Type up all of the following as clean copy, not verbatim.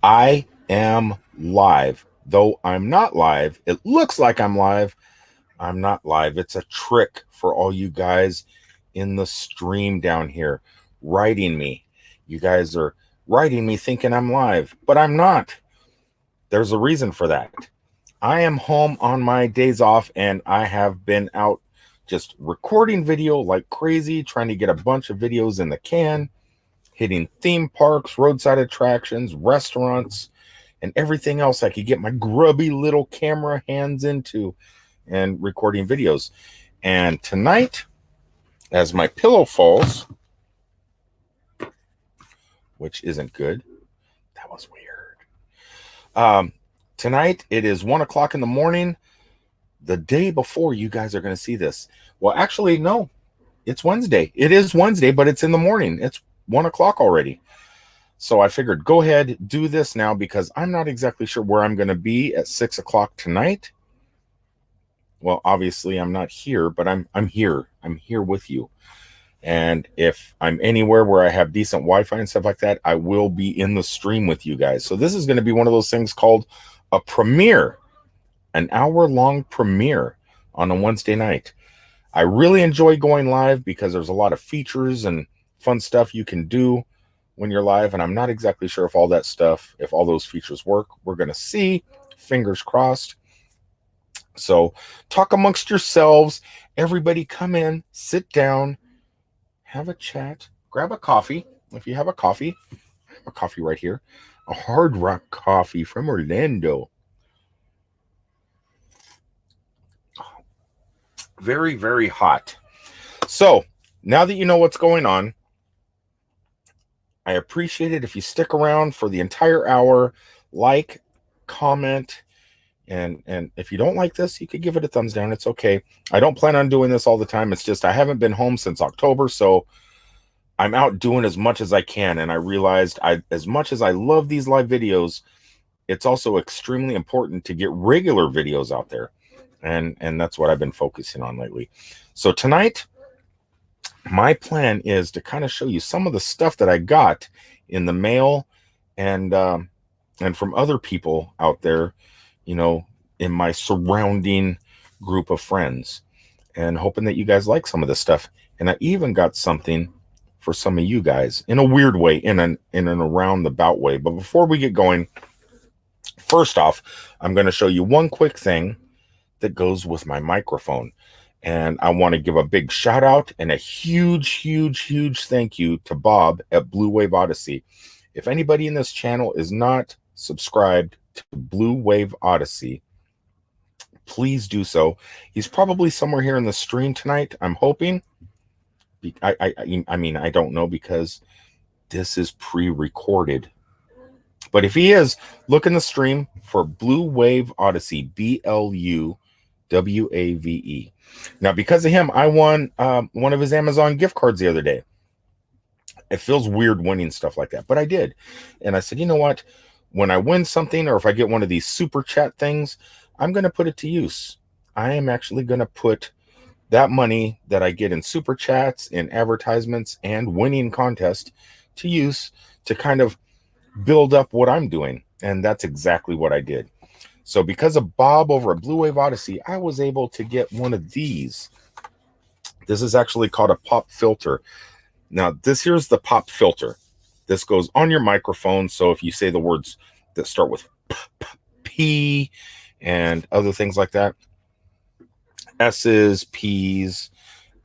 I am live. Though I'm not live, it looks like I'm live. I'm not live. It's a trick for all you guys in the stream down here writing me. You guys are writing me thinking I'm live, but I'm not. There's a reason for that. I am home on my days off and I have been out just recording video like crazy, trying to get a bunch of videos in the can, hitting theme parks, roadside attractions, restaurants, and everything else I could get my grubby little camera hands into and recording videos. And tonight, as my pillow falls, which isn't good, that was weird. Tonight, it is 1 o'clock in the morning, the day before you guys are going to see this. Well, actually, no, it's Wednesday. It is Wednesday, but it's in the morning. It's 1 o'clock already. So I figured go ahead, do this now because I'm not exactly sure where I'm going to be at 6 o'clock tonight. Well, obviously I'm not here, but I'm here. I'm here with you. And if I'm anywhere where I have decent Wi-Fi and stuff like that, I will be in the stream with you guys. So this is going to be one of those things called a premiere, an hour-long premiere on a Wednesday night. I really enjoy going live because there's a lot of features and fun stuff you can do when you're live, and I'm not exactly sure if all that stuff, if all those features work. We're going to see, fingers crossed. So talk amongst yourselves. Everybody come in, sit down, have a chat, grab a coffee. If you have a coffee, I have a coffee right here, a Hard Rock coffee from Orlando. Very, very hot. So now that you know what's going on, I appreciate it if you stick around for the entire hour, like, comment, and if you don't like this, you could give it a thumbs down. It's okay. I don't plan on doing this all the time. It's just I haven't been home since October, so I'm out doing as much as I can, and I realized as much as I love these live videos, it's also extremely important to get regular videos out there, and that's what I've been focusing on lately. So tonight, my plan is to kind of show you some of the stuff that I got in the mail and from other people out there, you know, in my surrounding group of friends, and hoping that you guys like some of this stuff. And I even got something for some of you guys in a weird way, in an around the bout way. But before we get going, first off, I'm going to show you one quick thing that goes with my microphone. And I want to give a big shout out and a huge thank you to Bob at Blue Wave Odyssey. If anybody in this channel is not subscribed to Blue Wave Odyssey, please do so. He's probably somewhere here in the stream tonight, I'm hoping. I mean, I don't know because this is pre-recorded. But if he is, look in the stream for Blue Wave Odyssey, BLUWAVE. Now, because of him, I won one of his Amazon gift cards the other day. It feels weird winning stuff like that, but I did. And I said, you know what? When I win something, or if I get one of these super chat things, I'm going to put it to use. I am actually going to put that money that I get in super chats, in advertisements, and winning contest to use to kind of build up what I'm doing. And that's exactly what I did. So because of Bob over at Blue Wave Odyssey, I was able to get one of these. This is actually called a pop filter. Now, here's the pop filter. This goes on your microphone. So if you say the words that start with P and other things like that, S's, P's,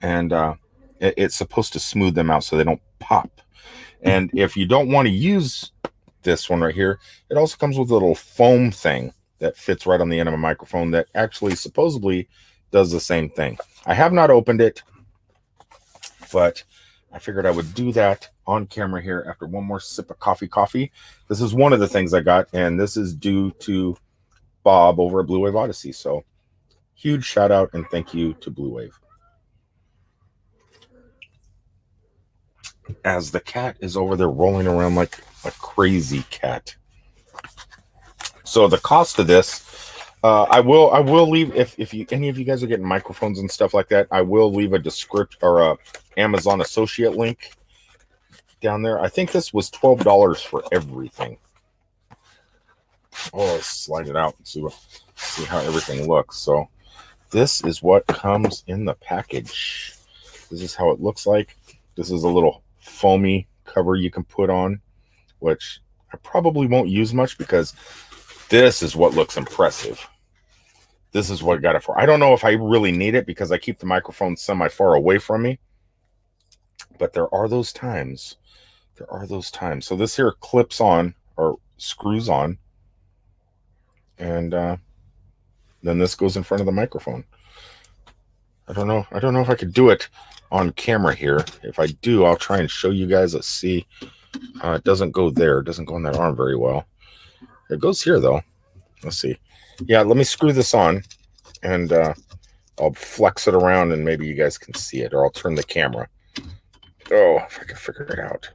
and it's supposed to smooth them out so they don't pop. And if you don't want to use this one right here, it also comes with a little foam thing that fits right on the end of a microphone that actually supposedly does the same thing. I have not opened it, but I figured I would do that on camera here after one more sip of coffee. This is one of the things I got, and this is due to Bob over at Blue Wave Odyssey. So huge shout out and thank you to Blue Wave. As the cat is over there rolling around like a crazy cat. So the cost of this, I will leave, if you any of you guys are getting microphones and stuff like that, I will leave a description or a Amazon associate link down there. I think this was $12 for everything. Oh, let's slide it out and see how everything looks. So this is what comes in the package. This is how it looks like. This is a little foamy cover you can put on, which I probably won't use much because this is what looks impressive. This is what I got it for. I don't know if I really need it because I keep the microphone semi far away from me, but there are those times. There are those times. So this here clips on or screws on, and then this goes in front of the microphone. I don't know if I could do it on camera here. If I do, I'll try and show you guys. Let's see. It doesn't go there. It doesn't go in that arm very well. It goes here though. Let's see. Yeah, let me screw this on, and I'll flex it around, and maybe you guys can see it, or I'll turn the camera. Oh, if I can figure it out.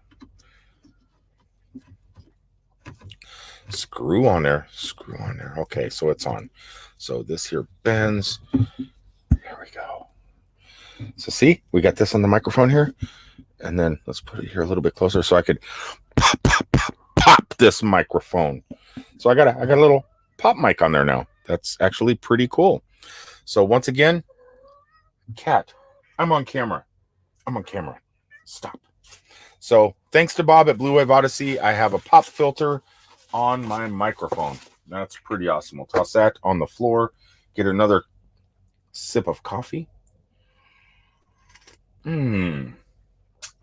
Screw on there. Screw on there. Okay, so it's on. So this here bends. There we go. So see, we got this on the microphone here, and then let's put it here a little bit closer so I could pop this microphone. So I got a little pop mic on there now. That's actually pretty cool. So once again, cat, I'm on camera. Stop. So thanks to Bob at Blue Wave Odyssey, I have a pop filter on my microphone. That's pretty awesome. We'll toss that on the floor. Get another sip of coffee.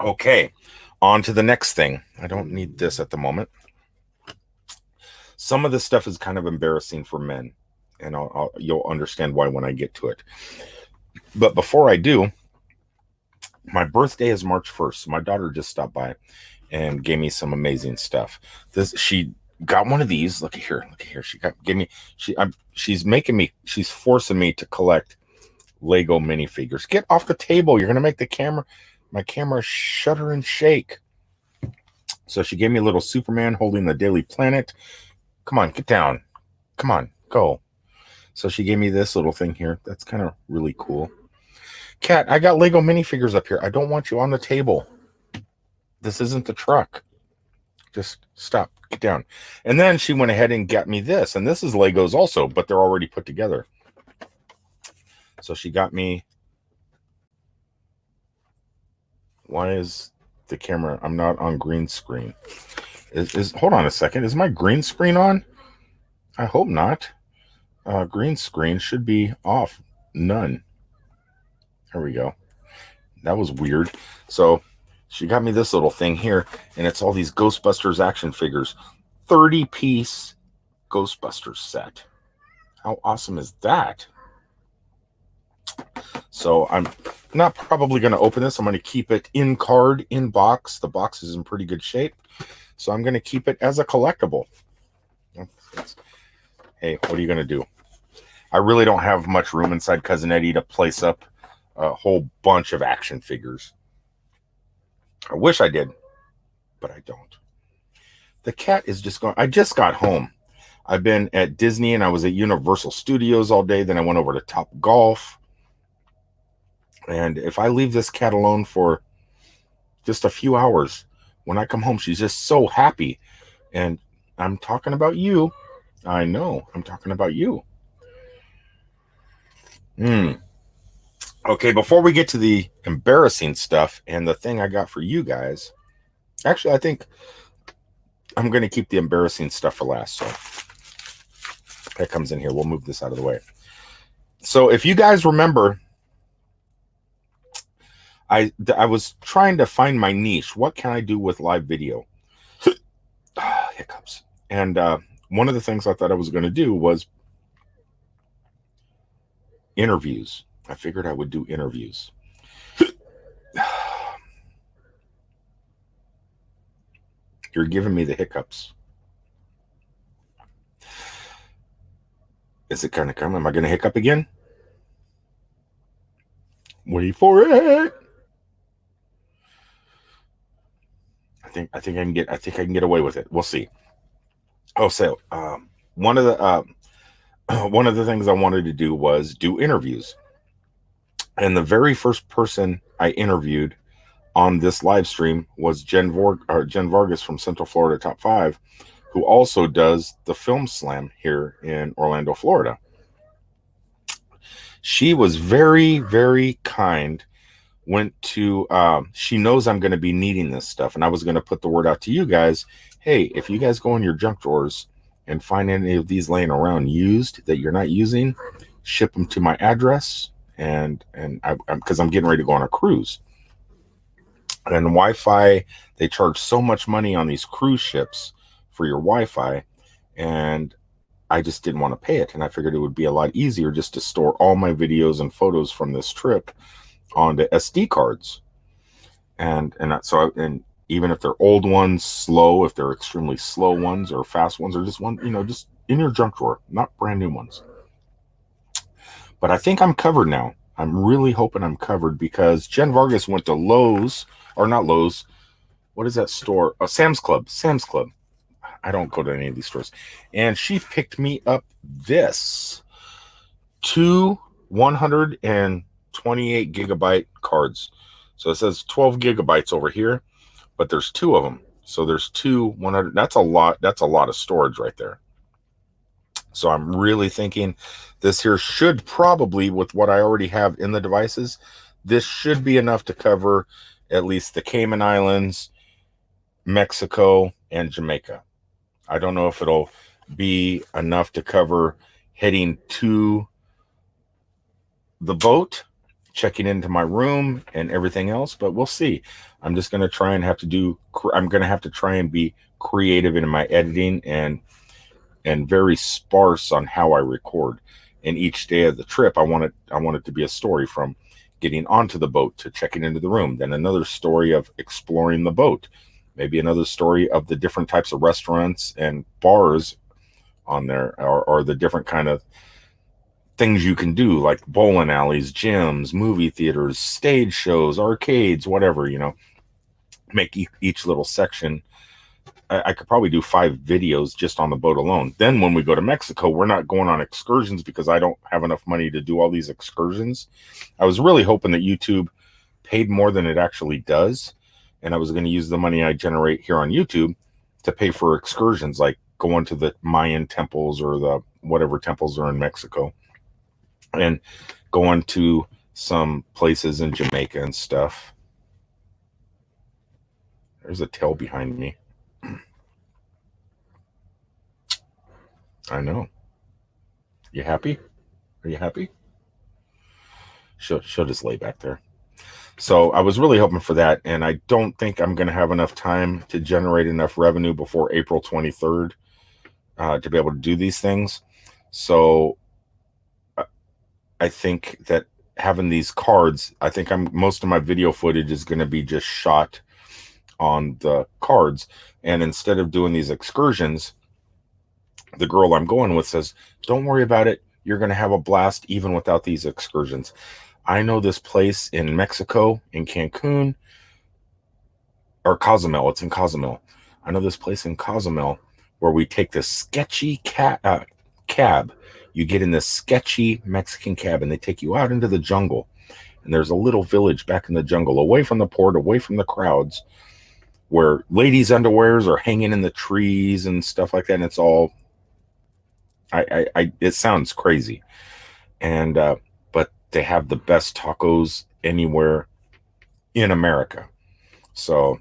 Okay, on to the next thing. I don't need this at the moment. Some of this stuff is kind of embarrassing for men, and you'll understand why when I get to it. But before I do, my birthday is March 1st. So my daughter just stopped by and gave me some amazing stuff. She got one of these. Look at here. She's forcing me to collect Lego minifigures. Get off the table. You're gonna make my camera shudder and shake. So she gave me a little Superman holding the Daily Planet. Come on, get down. Come on, go. So she gave me this little thing here. That's kind of really cool. Cat, I got Lego minifigures up here. I don't want you on the table. This isn't the truck. Just stop. Get down. And then she went ahead and got me this. And this is Legos also, but they're already put together. So she got me. Why is the camera? I'm not on green screen. Hold on a second. Is my green screen on? I hope not. Green screen should be off. None. There we go. That was weird. So she got me this little thing here, and it's all these Ghostbusters action figures. 30-piece Ghostbusters set. How awesome is that? So I'm not probably going to open this. I'm going to keep it in box. The box is in pretty good shape. So I'm going to keep it as a collectible. Hey, what are you going to do? I really don't have much room inside Cousin Eddie to place up a whole bunch of action figures. I wish I did, but I don't. The cat is just going. I just got home. I've been at Disney and I was at Universal Studios all day. Then I went over to Top Golf. And if I leave this cat alone for just a few hours, when I come home, she's just so happy. And I'm talking about you. I know. I'm talking about you. Okay, before we get to the embarrassing stuff and the thing I got for you guys, actually, I think I'm going to keep the embarrassing stuff for last. So that comes in here. We'll move this out of the way. So if you guys remember, I was trying to find my niche. What can I do with live video? Hiccups. And one of the things I thought I was going to do was interviews. I figured I would do interviews. You're giving me the hiccups. Is it going to come? Am I going to hiccup again? Wait for it. I think I can get away with it. We'll see. Oh, so one of the things I wanted to do was do interviews. And the very first person I interviewed on this live stream was Jen Vargas from Central Florida Top 5, who also does the film slam here in Orlando, Florida. She was very, very kind. Went to, she knows I'm going to be needing this stuff. And I was going to put the word out to you guys. Hey, if you guys go in your junk drawers and find any of these laying around used that you're not using, ship them to my address. And because I'm getting ready to go on a cruise. And Wi-Fi, they charge so much money on these cruise ships for your Wi-Fi. And I just didn't want to pay it. And I figured it would be a lot easier just to store all my videos and photos from this trip onto SD cards. And even if they're old ones, slow, if they're extremely slow ones or fast ones, or just one, just in your junk drawer, not brand new ones. But I think I'm covered now. I'm really hoping I'm covered because Jen Vargas went to Lowe's, or not Lowe's. What is that store? Sam's Club. Sam's Club. I don't go to any of these stores. And she picked me up this 128 gigabyte cards. So it says 12 gigabytes over here, but there's 2 of them. So there's 100. That's a lot. That's a lot of storage right there. So I'm really thinking this here should probably, with what I already have in the devices, this should be enough to cover at least the Cayman Islands, Mexico, and Jamaica. I don't know if it'll be enough to cover heading to the boat, checking into my room and everything else, but we'll see. I'm just going to try and I'm going to have to try and be creative in my editing and very sparse on how I record. And each day of the trip, I want it to be a story from getting onto the boat to checking into the room, then another story of exploring the boat, maybe another story of the different types of restaurants and bars on there, or the different kind of things you can do, like bowling alleys, gyms, movie theaters, stage shows, arcades, whatever, make each little section. I could probably do 5 videos just on the boat alone. Then when we go to Mexico, we're not going on excursions because I don't have enough money to do all these excursions. I was really hoping that YouTube paid more than it actually does. And I was going to use the money I generate here on YouTube to pay for excursions, like going to the Mayan temples or the whatever temples are in Mexico, and going to some places in Jamaica and stuff. There's a tail behind me. I know. You happy? Are you happy? She'll just lay back there. So I was really hoping for that, and I don't think I'm going to have enough time to generate enough revenue before April 23rd to be able to do these things. So I think that having these cards, I think most of my video footage is going to be just shot on the cards. And instead of doing these excursions, the girl I'm going with says, don't worry about it. You're going to have a blast even without these excursions. I know this place in Mexico, in Cancun, or Cozumel. It's in Cozumel. I know this place in Cozumel where we take this sketchy cab. You get in this sketchy Mexican cab and they take you out into the jungle. And there's a little village back in the jungle, away from the port, away from the crowds, where ladies' underwears are hanging in the trees and stuff like that. And it's all, it sounds crazy. And, but they have the best tacos anywhere in America. So,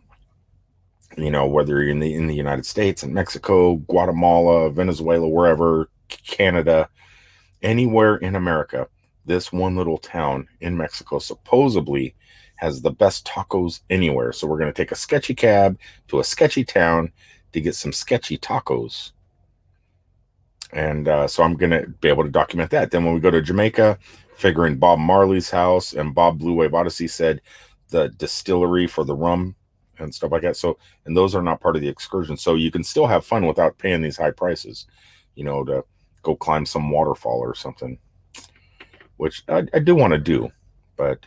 whether you're in the United States and Mexico, Guatemala, Venezuela, wherever, Canada, anywhere in America, this one little town in Mexico supposedly has the best tacos anywhere. So we're going to take a sketchy cab to a sketchy town to get some sketchy tacos. And so I'm going to be able to document that. Then when we go to Jamaica, figuring Bob Marley's house, and Bob Blue Wave Odyssey said the distillery for the rum and stuff like that. So, and those are not part of the excursion. So you can still have fun without paying these high prices, to go climb some waterfall or something, which I do want to do, but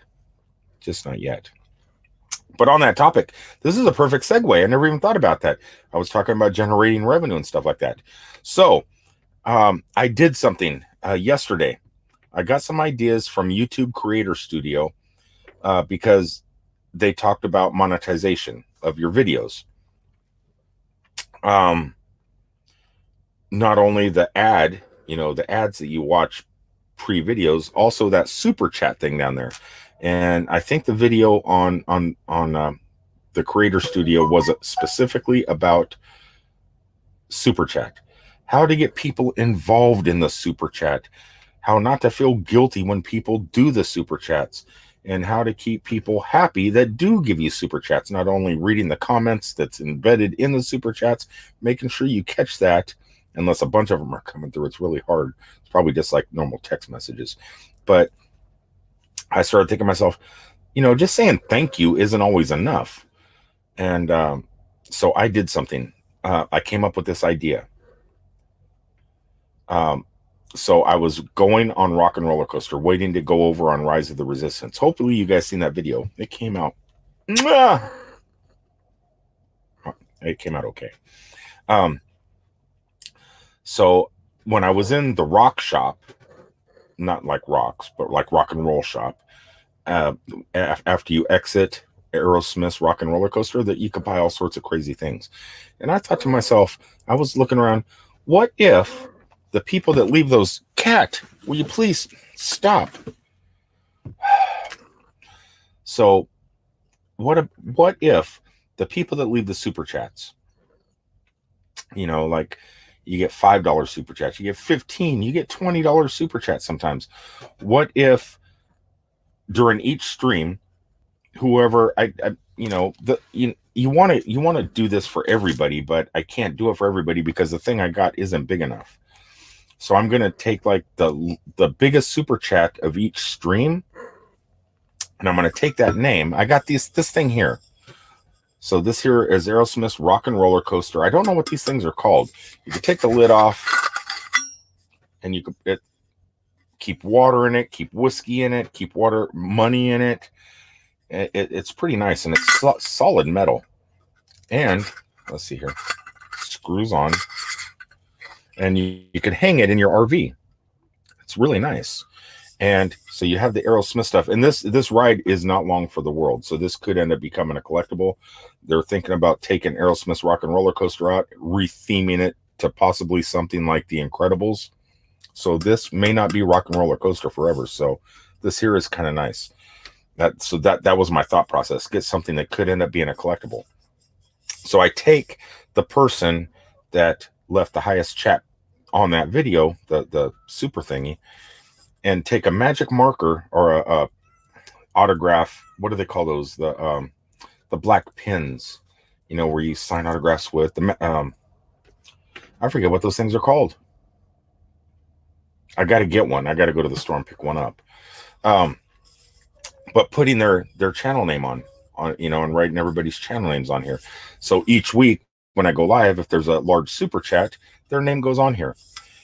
just not yet. But on that topic, this is a perfect segue. I never even thought about that. I was talking about generating revenue and stuff like that. So I did something yesterday. I got some ideas from YouTube Creator Studio because they talked about monetization of your videos. not only the ad, the ads that you watch pre-videos, also that super chat thing down there. And I think the video on the Creator Studio was specifically about super chat, how to get people involved in the super chat, how not to feel guilty when people do the super chats, and how to keep people happy that do give you super chats. Not only reading the comments that's embedded in the super chats, making sure you catch that, unless a bunch of them are coming through. It's really hard. It's probably just like normal text messages. But I started thinking to myself, just saying thank you isn't always enough. And so I did something. I came up with this idea. So I was going on Rock and Roller Coaster, waiting to go over on Rise of the Resistance. Hopefully you guys seen that video. It came out. It came out okay. So when I was in the rock shop, not like rocks, but like rock and roll shop, after you exit Aerosmith's Rock and Roller Coaster, that you could buy all sorts of crazy things. And I thought to myself, I was looking around, what if the people that leave those, cat, will you please stop? So what if the people that leave the super chats, like you get $5 super chats, you get 15, you get $20 super chats sometimes. What if during each stream, whoever you want to do this for everybody, but I can't do it for everybody because the thing I got isn't big enough. So I'm going to take like the biggest super chat of each stream, and I'm going to take that name. I got this thing here. So this here is Aerosmith's Rock and Roller Coaster. I don't know what these things are called. You can take the lid off, and you could keep water in it, keep whiskey in it, keep money in it. It's pretty nice, and it's solid metal. And let's see here, screws on, and you can hang it in your RV. It's really nice. And so you have the Aerosmith stuff, and this ride is not long for the world, so this could end up becoming a collectible. They're thinking about taking Aerosmith's Rock and Roller Coaster out, retheming it to possibly something like The Incredibles. So this may not be Rock and Roller Coaster forever. So this here is kind of nice. That was my thought process. Get something that could end up being a collectible. So I take the person that left the highest chat on that video, the super thingy, and take a magic marker or a autograph. What do they call those? The black pins, where you sign autographs with. I forget what those things are called. I got to get one. I got to go to the store and pick one up. But putting their channel name on, and writing everybody's channel names on here. So each week when I go live, if there's a large super chat, their name goes on here,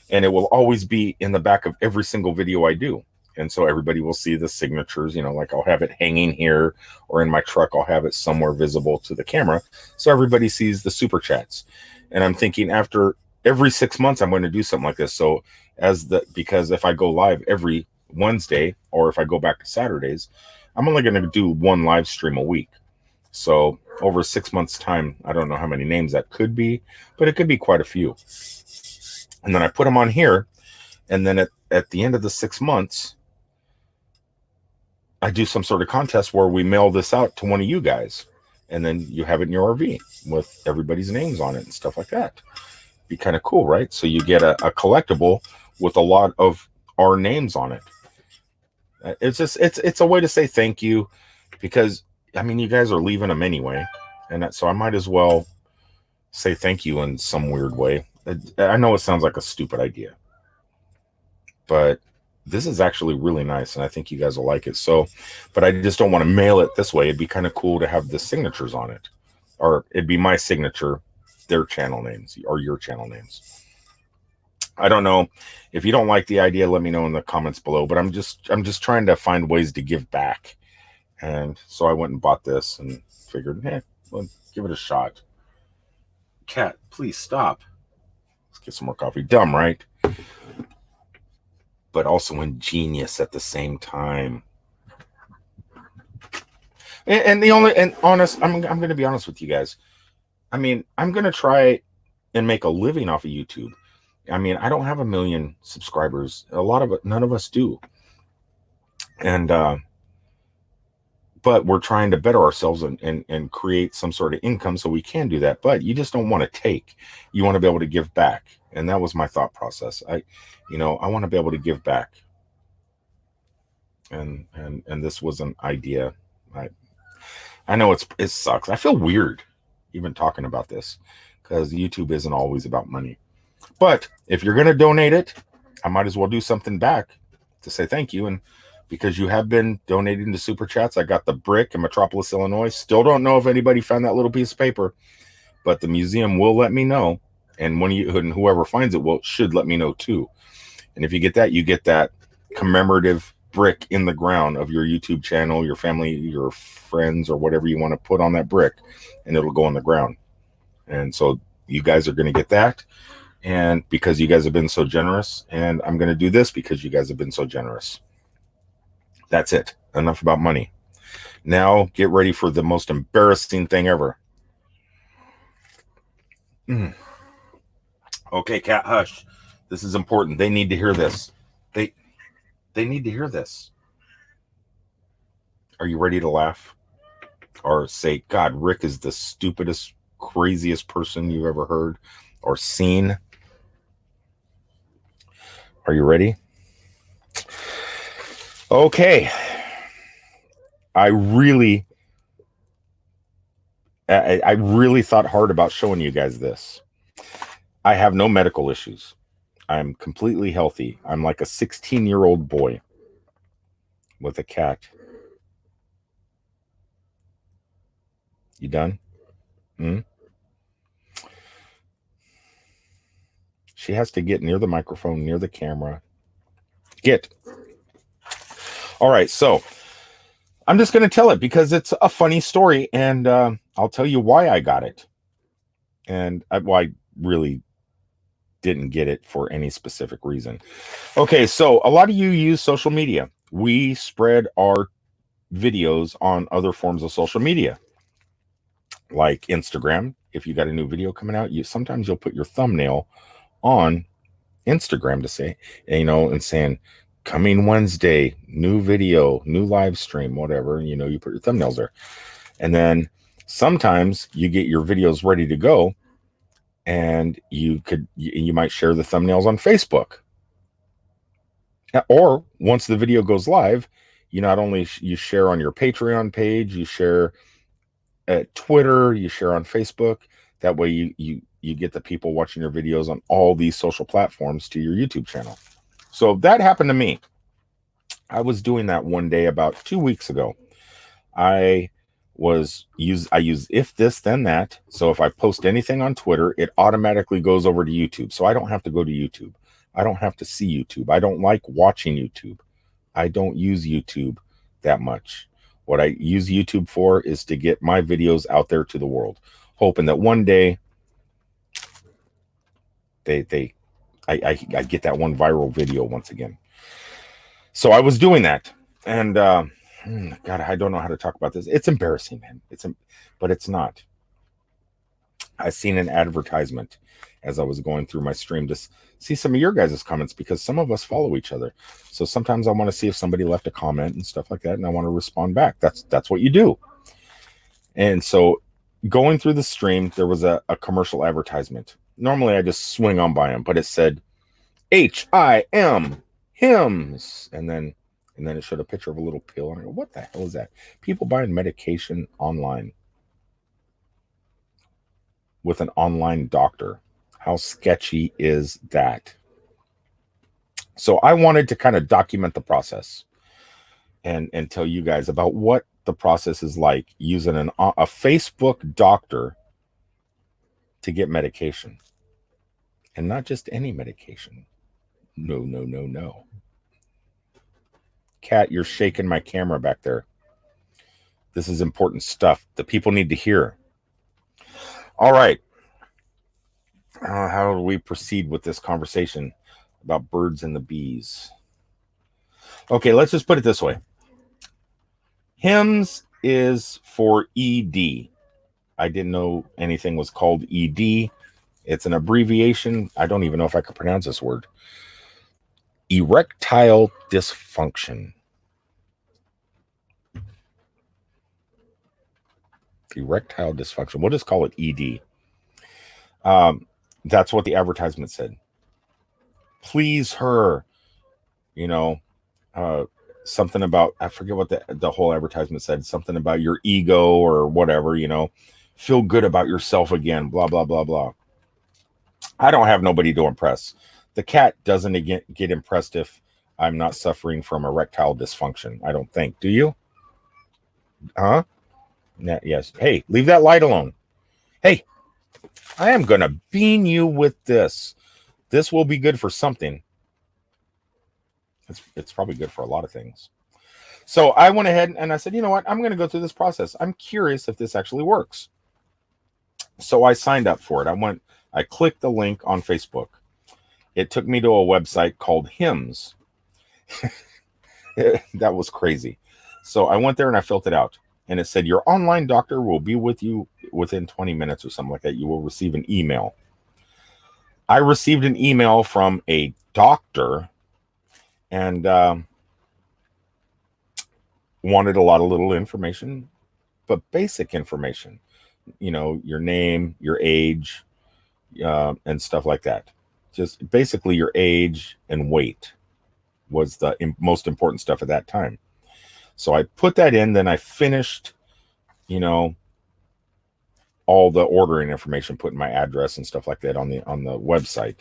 and it will always be in the back of every single video I do. And so everybody will see the signatures, like I'll have it hanging here, or in my truck, I'll have it somewhere visible to the camera. So everybody sees the super chats. And I'm thinking after every 6 months, I'm going to do something like this. So because if I go live every Wednesday, or if I go back to Saturdays, I'm only going to do one live stream a week. So over 6 months time, I don't know how many names that could be, but it could be quite a few. And then I put them on here. And then at the end of the 6 months, I do some sort of contest where we mail this out to one of you guys. And then you have it in your RV with everybody's names on it and stuff like that. Be kind of cool, right? So you get a collectible with a lot of our names on it. It's a way to say thank you, because you guys are leaving them anyway, and so I might as well say thank you in some weird way. I know it sounds like a stupid idea, but this is actually really nice, and I think you guys will like it. So, but I just don't want to mail it this way. It'd be kind of cool to have the signatures on it, or it'd be my signature, their channel names, or your channel names. I don't know. If you don't like the idea, let me know in the comments below. But I'm just trying to find ways to give back. And so I went and bought this and figured, well, give it a shot. Cat, please stop. Let's get some more coffee. Dumb, right? But also ingenious at the same time. And honest, I'm going to be honest with you guys. I'm going to try and make a living off of YouTube. I mean, I don't have 1 million subscribers. None of us do. And but we're trying to better ourselves and create some sort of income so we can do that. But you just don't want to take. You want to be able to give back. And that was my thought process. I want to be able to give back. And this was an idea. I know it sucks. I feel weird even talking about this because YouTube isn't always about money. But if you're going to donate it, I might as well do something back to say thank you. And because you have been donating to super chats, I got the brick in Metropolis, Illinois. Still don't know if anybody found that little piece of paper, but the museum will let me know. And whoever finds it should let me know too. And if you get that commemorative brick in the ground of your YouTube channel, your family, your friends, or whatever you want to put on that brick, and it'll go on the ground. And so you guys are going to get that. And because you guys have been so generous, and I'm going to do this because you guys have been so generous. That's it. Enough about money. Now get ready for the most embarrassing thing ever. Okay, Cat, hush. This is important. They need to hear this. They need to hear this. Are you ready to laugh? Or say, God, Rick is the stupidest, craziest person you've ever heard or seen? Are you ready? Okay. I really thought hard about showing you guys this. I have no medical issues. I'm completely healthy. I'm like a 16-year-old boy with a cat. You done? She has to get near the microphone, near the camera. Get. All right, so I'm just going to tell it because it's a funny story, and I'll tell you why I got it. And I really didn't get it for any specific reason. Okay, so a lot of you use social media. We spread our videos on other forms of social media, like Instagram. If you got a new video coming out, sometimes you'll put your thumbnail on Instagram to say, and saying, coming Wednesday, new video, new live stream, whatever, you put your thumbnails there. And then sometimes you get your videos ready to go, and you might share the thumbnails on Facebook. Or once the video goes live, not only you share on your Patreon page, you share at Twitter, you share on Facebook. That way you get the people watching your videos on all these social platforms to your YouTube channel. So that happened to me. I was doing that one day about 2 weeks ago. I use if this then that. So if I post anything on Twitter, it automatically goes over to YouTube. So I don't have to go to YouTube. I don't have to see YouTube. I don't like watching YouTube. I don't use YouTube that much. What I use YouTube for is to get my videos out there to the world, hoping that one day I get that one viral video once again. So I was doing that, and God, I don't know how to talk about this. It's embarrassing, man. But it's not. I seen an advertisement as I was going through my stream to see some of your guys' comments, because some of us follow each other. So sometimes I want to see if somebody left a comment and stuff like that, and I want to respond back. That's what you do. And so going through the stream, there was a commercial advertisement. Normally I just swing on by them, but it said HIM hymns, and then it showed a picture of a little pill, and I go, what the hell is that? People buying medication online with an online doctor. How sketchy is that? So I wanted to kind of document the process and tell you guys about what the process is like using a Facebook doctor to get medication. And not just any medication. No. Cat, you're shaking my camera back there. This is important stuff that people need to hear. All right. How do we proceed with this conversation about birds and the bees? Okay, let's just put it this way. HIMS is for ED. I didn't know anything was called ED It's an abbreviation. I don't even know if I could pronounce this word. Erectile dysfunction. Erectile dysfunction. We'll just call it ED. That's what the advertisement said. Please her, something about, I forget what the whole advertisement said, something about your ego or whatever, feel good about yourself again, blah, blah, blah, blah. I don't have nobody to impress. The cat doesn't get impressed if I'm not suffering from erectile dysfunction. I don't think. Do you? Huh? Yes. Hey, leave that light alone. Hey, I am going to bean you with this. This will be good for something. It's probably good for a lot of things. So I went ahead and I said, you know what? I'm going to go through this process. I'm curious if this actually works. So I signed up for it. I clicked the link on Facebook. It took me to a website called Hims. That was crazy. So I went there and I filled it out. And it said, your online doctor will be with you within 20 minutes or something like that. You will receive an email. I received an email from a doctor and wanted a lot of little information, but basic information. Your name, your age, and stuff like that. Just basically your age and weight was the most important stuff at that time. So I put that in, then I finished, all the ordering information, putting my address and stuff like that on the website,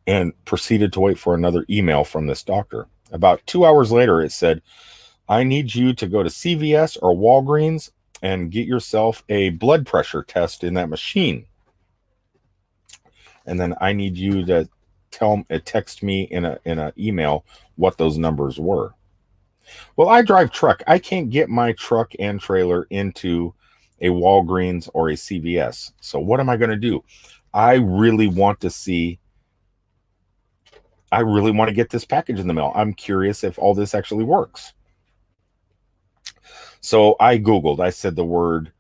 and proceeded to wait for another email from this doctor. About 2 hours later, it said, I need you to go to CVS or Walgreens and get yourself a blood pressure test in that machine. And then I need you to text me in a email what those numbers were. Well, I drive truck. I can't get my truck and trailer into a Walgreens or a CVS. So what am I going to do? I really want to get this package in the mail. I'm curious if all this actually works. So I Googled, I said the word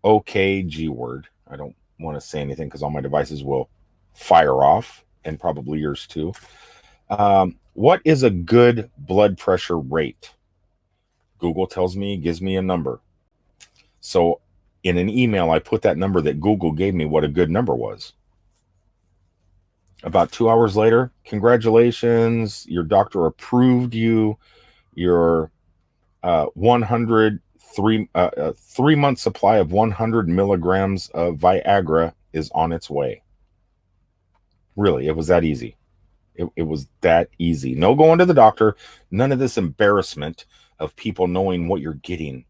OKG word. I don't want to say anything because all my devices will fire off, and probably yours too. What is a good blood pressure rate? Google gives me a number. So in an email, I put that number that Google gave me, what a good number was. About 2 hours later, congratulations, your doctor approved you. Your 3-month supply of 100 milligrams of Viagra is on its way. Really, it was that easy. It was that easy. No going to the doctor. None of this embarrassment of people knowing what you're getting.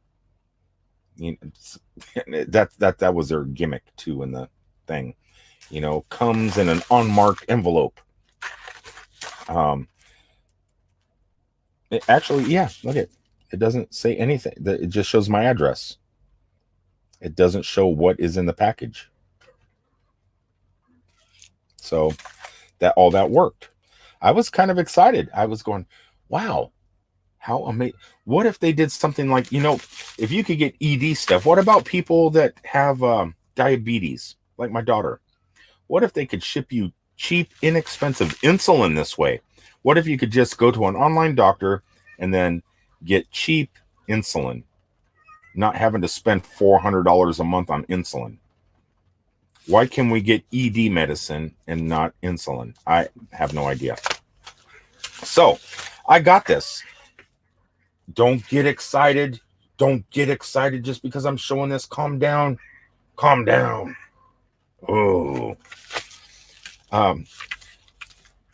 That was their gimmick too in the thing. Comes in an unmarked envelope. Look it. It doesn't say anything. It just shows my address. It doesn't show what is in the package. So all that worked. I was kind of excited. I was going, wow, how amazing. What if they did something like, if you could get ED stuff, what about people that have diabetes, like my daughter? What if they could ship you cheap, inexpensive insulin this way? What if you could just go to an online doctor and then get cheap insulin, not having to spend $400 a month on insulin? Why can we get ED medicine and not insulin? I have no idea. So I got this. Don't get excited. Don't get excited just because I'm showing this. Calm down. Calm down. Oh.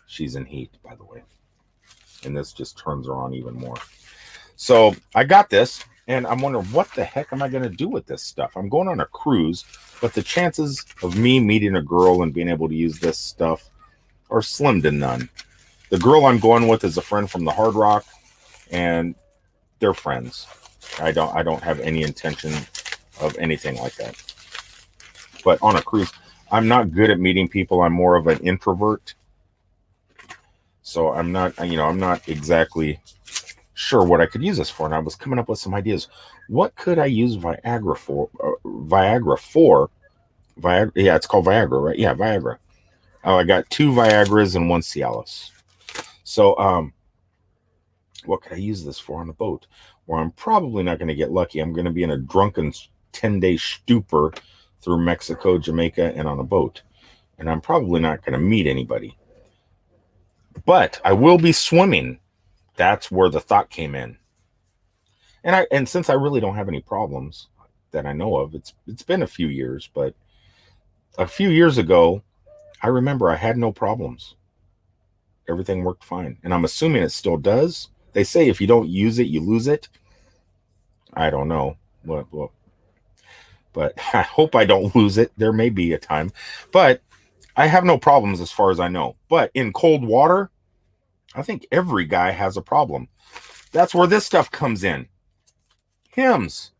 She's in heat, by the way. And this just turns her on even more. So I got this, and I'm wondering, what the heck am I going to do with this stuff? I'm going on a cruise, but the chances of me meeting a girl and being able to use this stuff are slim to none. The girl I'm going with is a friend from the Hard Rock, and they're friends. I don't have any intention of anything like that. But on a cruise, I'm not good at meeting people. I'm more of an introvert. So I'm not exactly sure what I could use this for. And I was coming up with some ideas. What could I use Viagra for? Viagra. Yeah, it's called Viagra, right? Yeah, Viagra. Oh, I got 2 Viagras and 1 Cialis. So, what could I use this for on a boat? Where I'm probably not going to get lucky. I'm going to be in a drunken 10-day stupor through Mexico, Jamaica, and on a boat. And I'm probably not going to meet anybody. But I will be swimming. That's where the thought came in. And since I really don't have any problems that I know of, it's been a few years, but a few years ago, I remember I had no problems. Everything worked fine. And I'm assuming it still does. They say if you don't use it, you lose it. I don't know. But I hope I don't lose it. There may be a time. But I have no problems as far as I know. But in cold water, I think every guy has a problem. That's where this stuff comes in. Hims.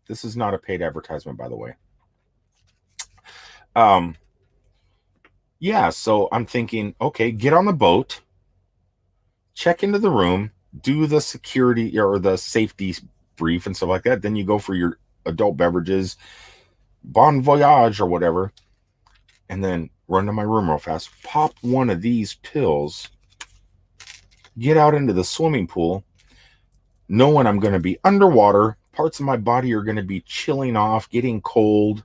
This is not a paid advertisement, by the way. Yeah, so I'm thinking, okay, get on the boat, check into the room, do the security or the safety brief and stuff like that. Then you go for your adult beverages, bon voyage or whatever, and then run to my room real fast, pop one of these pills, get out into the swimming pool, knowing I'm going to be underwater. Parts of my body are going to be chilling off, getting cold.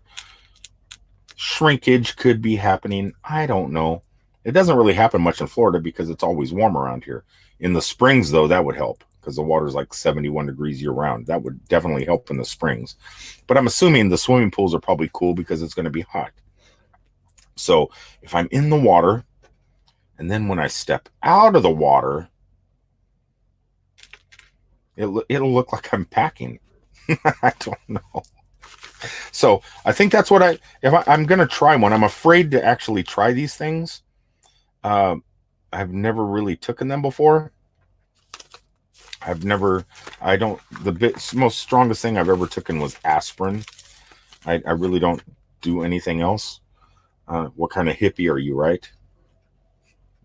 Shrinkage could be happening. I don't know. It doesn't really happen much in Florida because it's always warm around here. In the springs, though, that would help because the water's like 71 degrees year round. That would definitely help in the springs. But I'm assuming the swimming pools are probably cool because it's going to be hot. So if I'm in the water, and then when I step out of the water, it'll look like I'm packing. I don't know. So I think that's what I'm going to try one. I'm afraid to actually try these things. I've never really taken them before. The most strongest thing I've ever taken was aspirin. I really don't do anything else. What kind of hippie are you, right?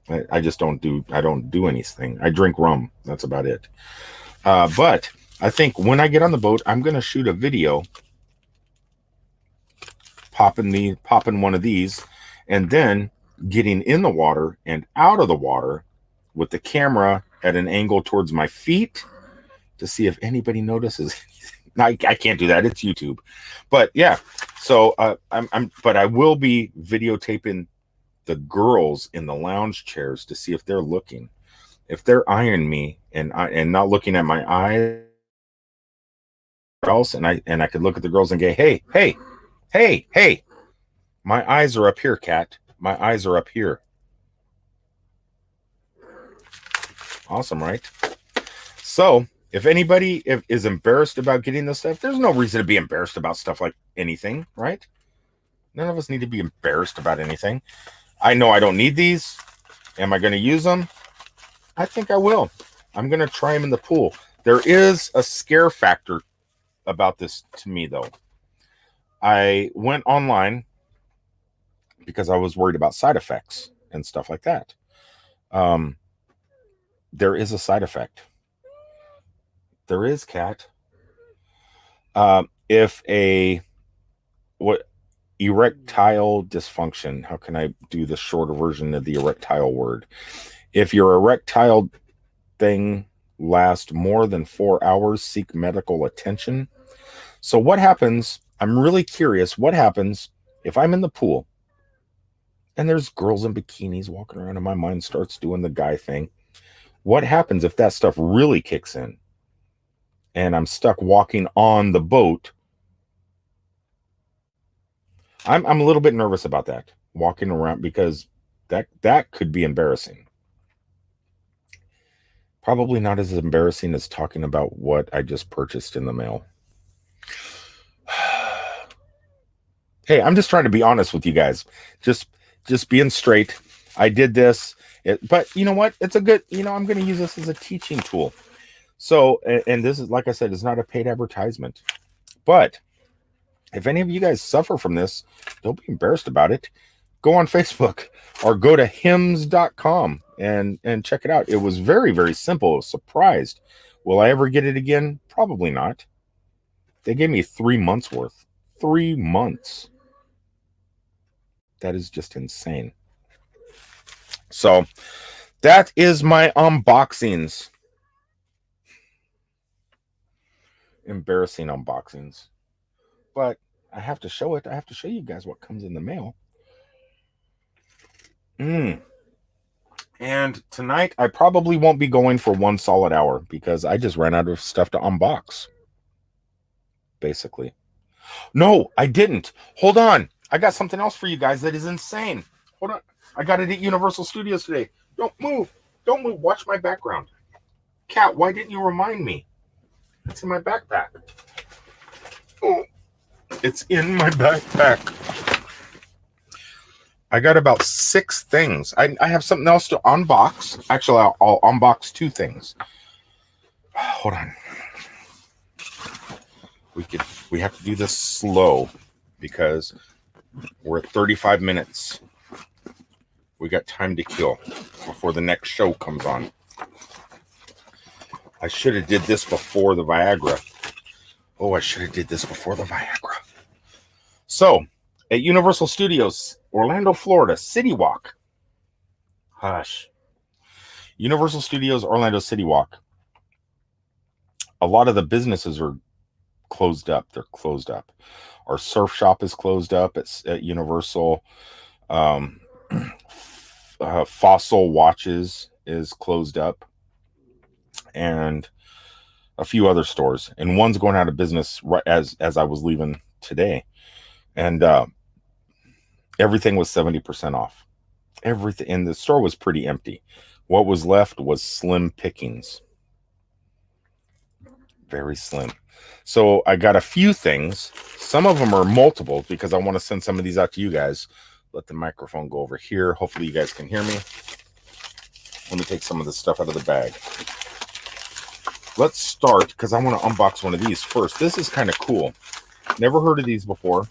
I don't do anything. I drink rum. That's about it. But I think when I get on the boat, I'm going to shoot a video popping one of these, and then getting in the water and out of the water with the camera at an angle towards my feet to see if anybody notices anything. I can't do that. It's YouTube. But yeah, so but I will be videotaping the girls in the lounge chairs to see if they're looking. If they're eyeing me and not looking at my eyes else, and I could look at the girls and go, hey, my eyes are up here, Kat. My eyes are up here. Awesome, right? So if anybody is embarrassed about getting this stuff, there's no reason to be embarrassed about stuff like anything, right? None of us need to be embarrassed about anything. I know I don't need these. Am I going to use them? I think I will. I'm going to try them in the pool. There is a scare factor about this to me, though. I went online because I was worried about side effects and stuff like that. There is a side effect. There is, Kat. If erectile dysfunction, how can I do the shorter version of the erectile word? If your erectile thing lasts more than 4 hours, seek medical attention. So what happens? I'm really curious. What happens if I'm in the pool and there's girls in bikinis walking around and my mind starts doing the guy thing? What happens if that stuff really kicks in and I'm stuck walking on the boat? I'm a little bit nervous about that, walking around, because that could be embarrassing. Probably not as embarrassing as talking about what I just purchased in the mail. Hey, I'm just trying to be honest with you guys. Just being straight. I did this, but you know what? It's a good, I'm going to use this as a teaching tool. So, and this is, like I said, it's not a paid advertisement. But if any of you guys suffer from this, don't be embarrassed about it. Go on Facebook or go to hims.com and check it out. It was very, very simple. I was surprised. Will I ever get it again? Probably not. They gave me 3 months worth. 3 months. That is just insane. So that is my unboxings. Embarrassing unboxings. But I have to show it. I have to show you guys what comes in the mail. And tonight I probably won't be going for one solid hour because I just ran out of stuff to unbox. Basically. No, I didn't. Hold on. I got something else for you guys that is insane. Hold on. I got it at Universal Studios today. Don't move. Don't move. Watch my background. Cat, why didn't you remind me? It's in my backpack. Oh, it's in my backpack. I got about 6 things. I have something else to unbox. Actually, I'll unbox 2 things. Hold on. We have to do this slow because we're at 35 minutes. We got time to kill before the next show comes on. I should have did this before the Viagra. Oh, I should have did this before the Viagra. So, at Universal Studios, Orlando, Florida, City Walk. Hush. Universal Studios, Orlando City Walk. A lot of the businesses are closed up. They're closed up. Our surf shop is closed up at Universal. Fossil Watches is closed up. And a few other stores. And one's going out of business right as I was leaving today. And everything was 70% off. Everything in the store was pretty empty. What was left was slim pickings. Very slim. So I got a few things. Some of them are multiple because I want to send some of these out to you guys. Let the microphone go over here. Hopefully you guys can hear me. Let me take some of the stuff out of the bag. Let's start because I want to unbox one of these first. This is kind of cool. Never heard of these before.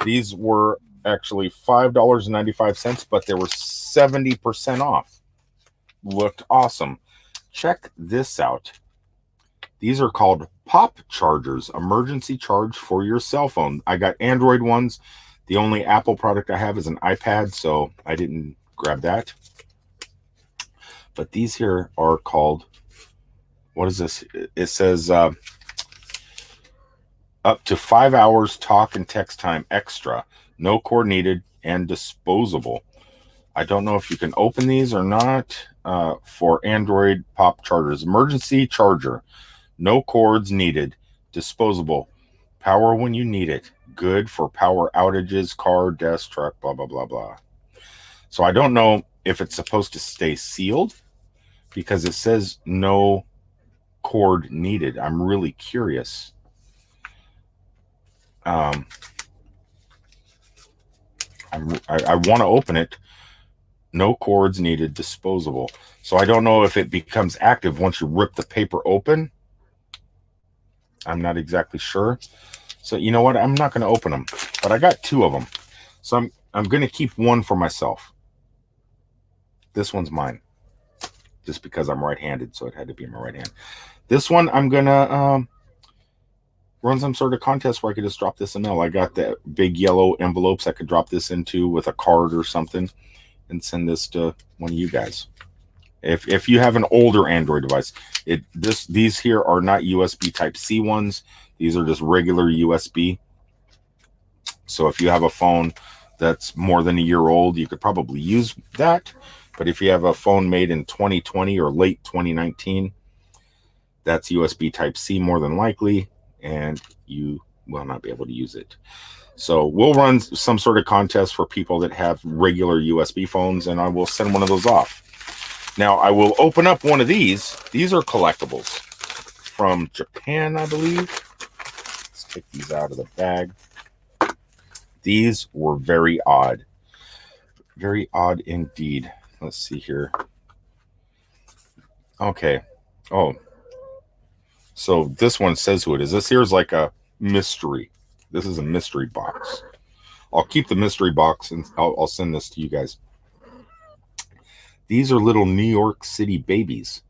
These were actually $5.95, but they were 70% off. Looked awesome. Check this out. These are called pop chargers, emergency charge for your cell phone. I got Android ones. The only Apple product I have is an iPad, so I didn't grab that. But these here are called, what is this? It says up to 5 hours talk and text time extra, no cord needed, and disposable. I don't know if you can open these or not. For Android pop chargers, emergency charger, no cords needed, disposable, power when you need it, good for power outages, car, desk, truck, blah, blah, blah, blah. So I don't know if it's supposed to stay sealed because it says no cord needed. I'm really curious. I want to open it. No cords needed, disposable. So I don't know if it becomes active once you rip the paper open. I'm not exactly sure. So you know what? I'm not going to open them, but I got 2 of them. So I'm going to keep one for myself. This one's mine, just because I'm right-handed, so it had to be in my right hand. This one I'm going to run some sort of contest where I could just drop this in the mail. I got the big yellow envelopes I could drop this into with a card or something and send this to one of you guys. If you have an older Android device, these here are not USB Type-C ones. These are just regular USB. So if you have a phone that's more than a year old, you could probably use that. But if you have a phone made in 2020 or late 2019, that's USB Type-C more than likely, and you will not be able to use it. So we'll run some sort of contest for people that have regular USB phones, and I will send one of those off. Now, I will open up one of these. These are collectibles from Japan, I believe. Let's take these out of the bag. These were very odd. Very odd indeed. Let's see here. Okay. Oh. So this one says who it is. This here is like a mystery. This is a mystery box. I'll keep the mystery box and I'll send this to you guys. These are little New York City babies.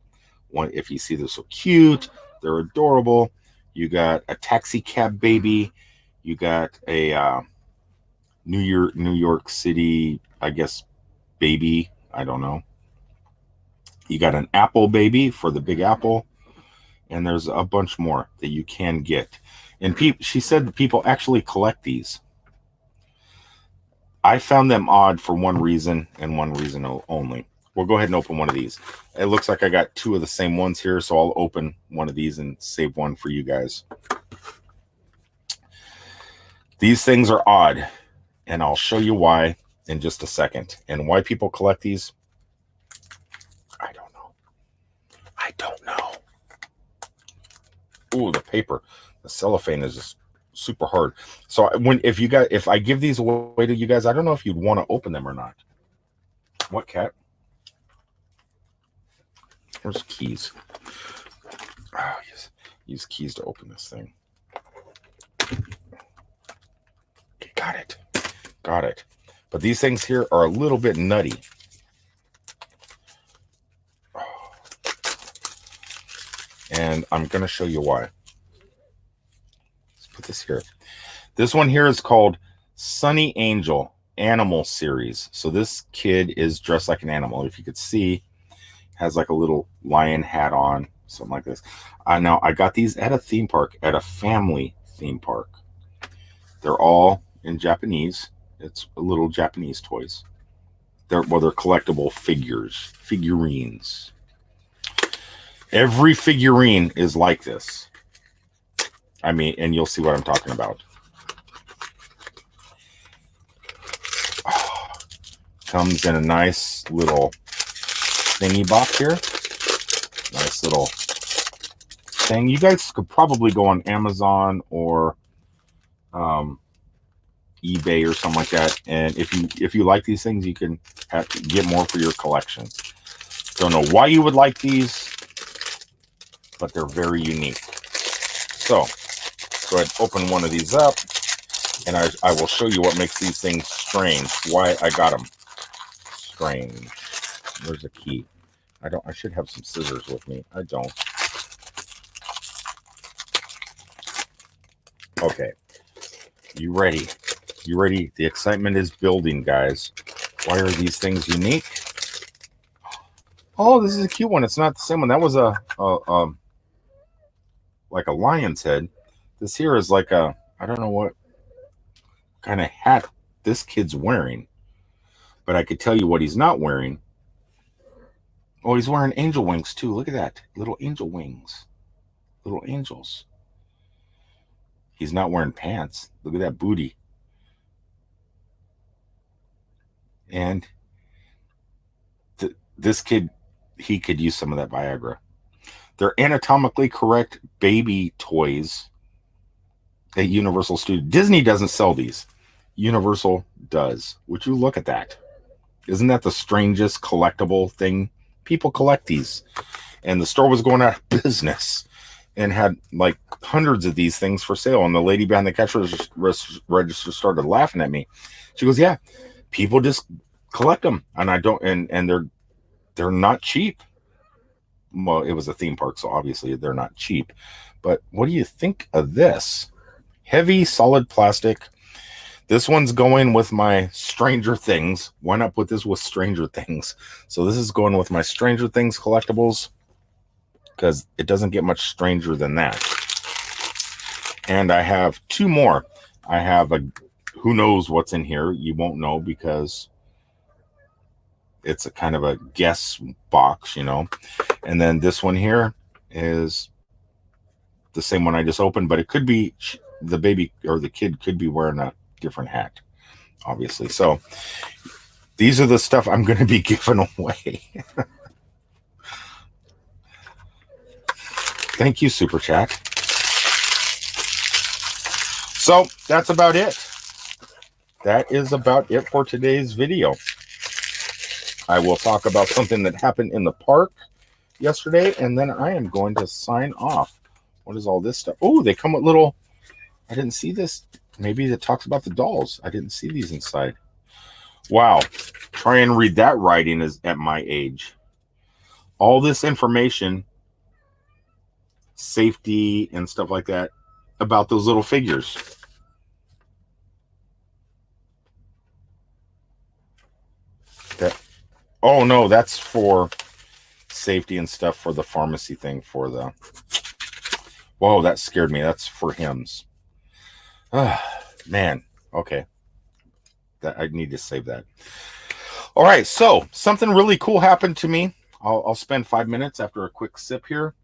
One, if you see, they're so cute. They're adorable. You got a taxi cab baby. You got a New York City, I guess, baby. I don't know. You got an Apple baby for the Big Apple, and there's a bunch more that you can get. And she said that people actually collect these. I found them odd for one reason and one reason only. We'll go ahead and open one of these. It looks like I got two of the same ones here, so I'll open one of these and save one for you guys. These things are odd, and I'll show you why in just a second. And why people collect these, I don't know. I don't know. Ooh, the paper. The cellophane is just super hard. So if I give these away to you guys, I don't know if you'd want to open them or not. What, cat? Here's keys. Oh, yes. Use keys to open this thing. Okay, got it. Got it. But these things here are a little bit nutty. And I'm going to show you why. Let's put this here. This one here is called Sunny Angel Animal Series. So this kid is dressed like an animal. If you could see, has like a little lion hat on, something like this. Now, I got these at a theme park, at a family theme park. They're all in Japanese. It's little Japanese toys. They're collectible figurines. Every figurine is like this. I mean, and you'll see what I'm talking about. Oh, comes in a nice little thingy box here. Nice little thing. You guys could probably go on Amazon or eBay or something like that, and if you like these things, you can get more for your collection. Don't know why you would like these, but they're very unique. So go ahead and open one of these up, and I will show you what makes these things strange, why I got them strange. Where's the key? I should have some scissors with me. I don't. Okay. You ready? You ready? The excitement is building, guys. Why are these things unique? Oh, this is a cute one. It's not the same one. That was like a lion's head. This here is like I don't know what kind of hat this kid's wearing, but I could tell you what he's not wearing. Oh, he's wearing angel wings too. Look at that. Little angel wings. Little angels. He's not wearing pants. Look at that booty. And this kid, he could use some of that Viagra. They're anatomically correct baby toys at Universal Studios. Disney doesn't sell these. Universal does. Would you look at that? Isn't that the strangest collectible thing? People collect these. And the store was going out of business and had like hundreds of these things for sale. And the lady behind the cash register started laughing at me. She goes, yeah, people just collect them. And I don't, and they're not cheap. Well, it was a theme park, so obviously they're not cheap. But what do you think of this? Heavy, solid plastic. This one's going with my Stranger Things. Why not put this with Stranger Things? So this is going with my Stranger Things collectibles, because it doesn't get much stranger than that. And I have two more. I have who knows what's in here. You won't know because it's a kind of a guess box, you know. And then this one here is the same one I just opened, but it could be the baby or the kid could be wearing a different hat, obviously. So these are the stuff I'm going to be giving away. Thank you, Super Chat. So that's about it. That is about it for today's video. I will talk about something that happened in the park yesterday, and then I am going to sign off. What is all this stuff? Oh, they come with little, I didn't see this. Maybe it talks about the dolls. I didn't see these inside. Wow. Try and read that writing is at my age. All this information, safety and stuff like that, about those little figures. That, oh no, that's for safety and stuff for the pharmacy thing for the. Whoa, that scared me. That's for hymns. Man. Okay. That I need to save that. All right. So something really cool happened to me. I'll spend 5 minutes after a quick sip here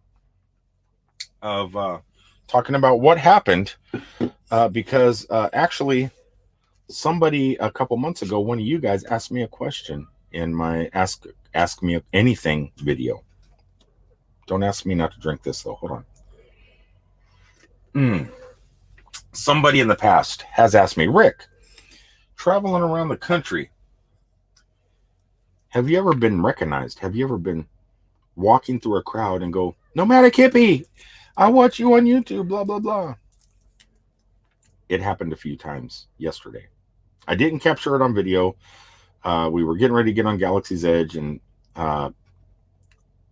of talking about what happened because actually somebody a couple months ago, one of you guys asked me a question in my ask me anything video. Don't ask me not to drink this though. Hold on. Somebody in the past has asked me, Rick, traveling around the country, have you ever been recognized? Have you ever been walking through a crowd and go, nomadic hippie, I watch you on YouTube, blah, blah, blah. It happened a few times yesterday. I didn't capture it on video. We were getting ready to get on Galaxy's Edge, and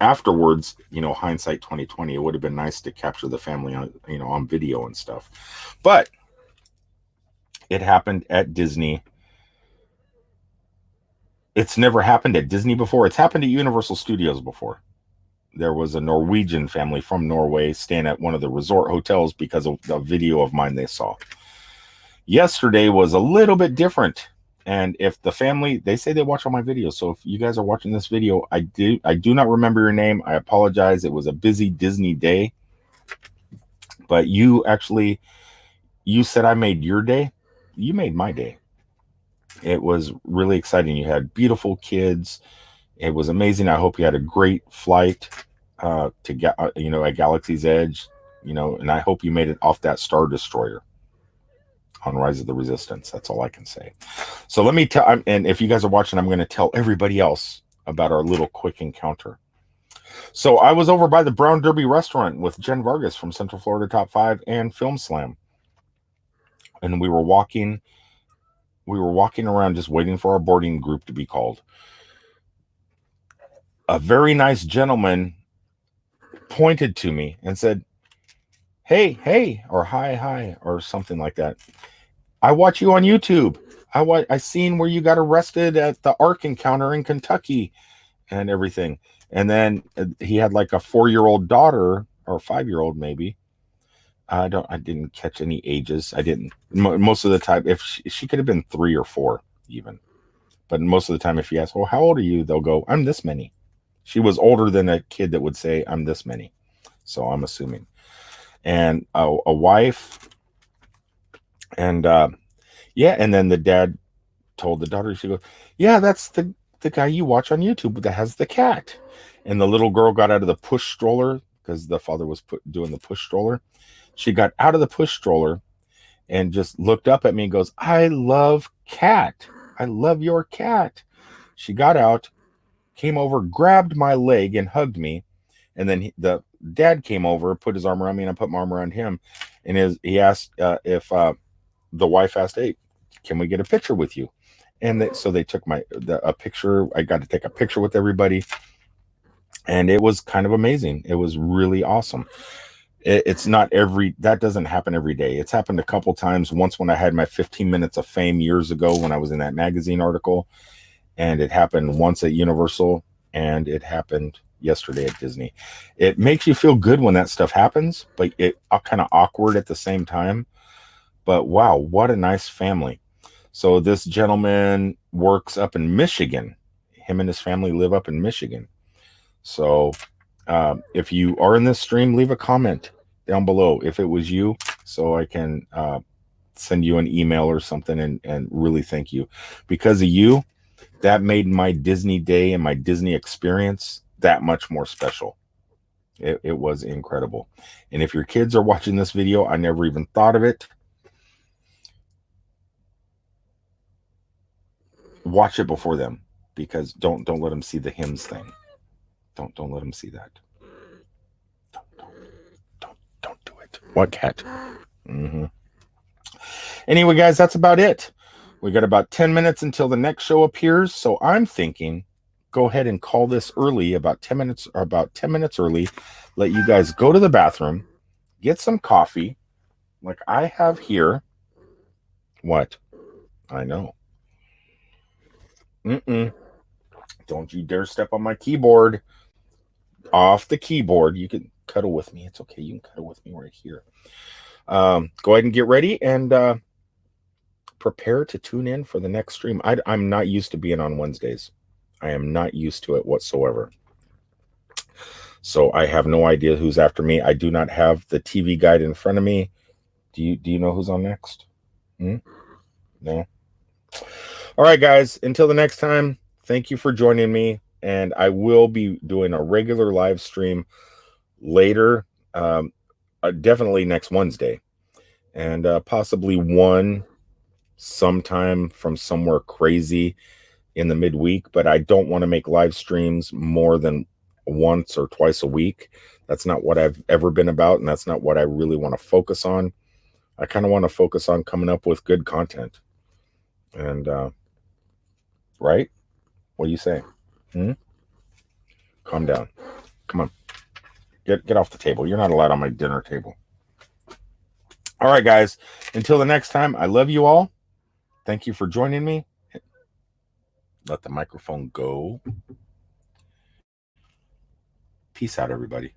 afterwards, hindsight 2020, it would have been nice to capture the family on, on video and stuff. But it happened at Disney. It's never happened at Disney before. It's happened at Universal Studios before. There was a Norwegian family from Norway staying at one of the resort hotels because of the video of mine they saw. Yesterday was a little bit different. And if the family, they say they watch all my videos. So if you guys are watching this video, I do not remember your name. I apologize. It was a busy Disney day. But you said I made your day. You made my day. It was really exciting. You had beautiful kids. It was amazing. I hope you had a great flight to get, at Galaxy's Edge, and I hope you made it off that Star Destroyer on Rise of the Resistance. That's all I can say. So let me tell, and if you guys are watching, I'm going to tell everybody else about our little quick encounter. So I was over by the Brown Derby restaurant with Jen Vargas from Central Florida Top 5 and Film Slam. And we were walking around just waiting for our boarding group to be called. A very nice gentleman pointed to me and said, hey, or hi, or something like that. I watch you on YouTube. I seen where you got arrested at the Ark encounter in Kentucky and everything. And then he had like a 4-year-old daughter or 5-year-old maybe. I didn't catch any ages. I didn't. Most of the time, if she could have been 3 or 4 even. But most of the time, if you ask, well, how old are you? They'll go, I'm this many. She was older than a kid that would say, I'm this many. So I'm assuming. And a wife. And and then the dad told the daughter, she goes, yeah, that's the guy you watch on YouTube that has the cat. And the little girl got out of the push stroller because the father was doing the push stroller. She got out of the push stroller and just looked up at me and goes, I love cat. I love your cat. She got out, came over, grabbed my leg and hugged me. And then the dad came over, put his arm around me, and I put my arm around him. And he asked if the wife asked, hey, can we get a picture with you? And so they took a picture. I got to take a picture with everybody. And it was kind of amazing. It was really awesome. It's not that doesn't happen every day. It's happened a couple times. Once when I had my 15 minutes of fame years ago when I was in that magazine article, and it happened once at Universal, and it happened yesterday at Disney. It makes you feel good when that stuff happens, but it kind of awkward at the same time. But wow, what a nice family. So this gentleman works up in Michigan. Him and his family live up in Michigan. So if you are in this stream, leave a comment down below if it was you, so I can send you an email or something and really thank you. Because of you, that made my Disney day and my Disney experience that much more special. It was incredible. And if your kids are watching this video, I never even thought of it. Watch it before them, because don't let them see the hymns thing. Don't let them see that. Don't do it. What cat? Mm-hmm. Anyway, guys, that's about it. We got about 10 minutes until the next show appears. So I'm thinking, go ahead and call this early, about 10 minutes early. Let you guys go to the bathroom, get some coffee, like I have here. What? I know. Don't you dare step on my keyboard. Off the keyboard. You can cuddle with me. It's okay. You can cuddle with me right here. Go ahead and get ready and prepare to tune in for the next stream. I'm not used to being on Wednesdays. I am not used to it whatsoever. So I have no idea who's after me. I do not have the TV guide in front of me. Do you know who's on next? No? All right, guys. Until the next time, thank you for joining me. And I will be doing a regular live stream later, definitely next Wednesday. And possibly one sometime from somewhere crazy in the midweek. But I don't want to make live streams more than once or twice a week. That's not what I've ever been about, and that's not what I really want to focus on. I kind of want to focus on coming up with good content. And right? What do you say? Calm down. Come on. Get off the table. You're not allowed on my dinner table. All right, guys. Until the next time, I love you all. Thank you for joining me. Let the microphone go. Peace out, everybody.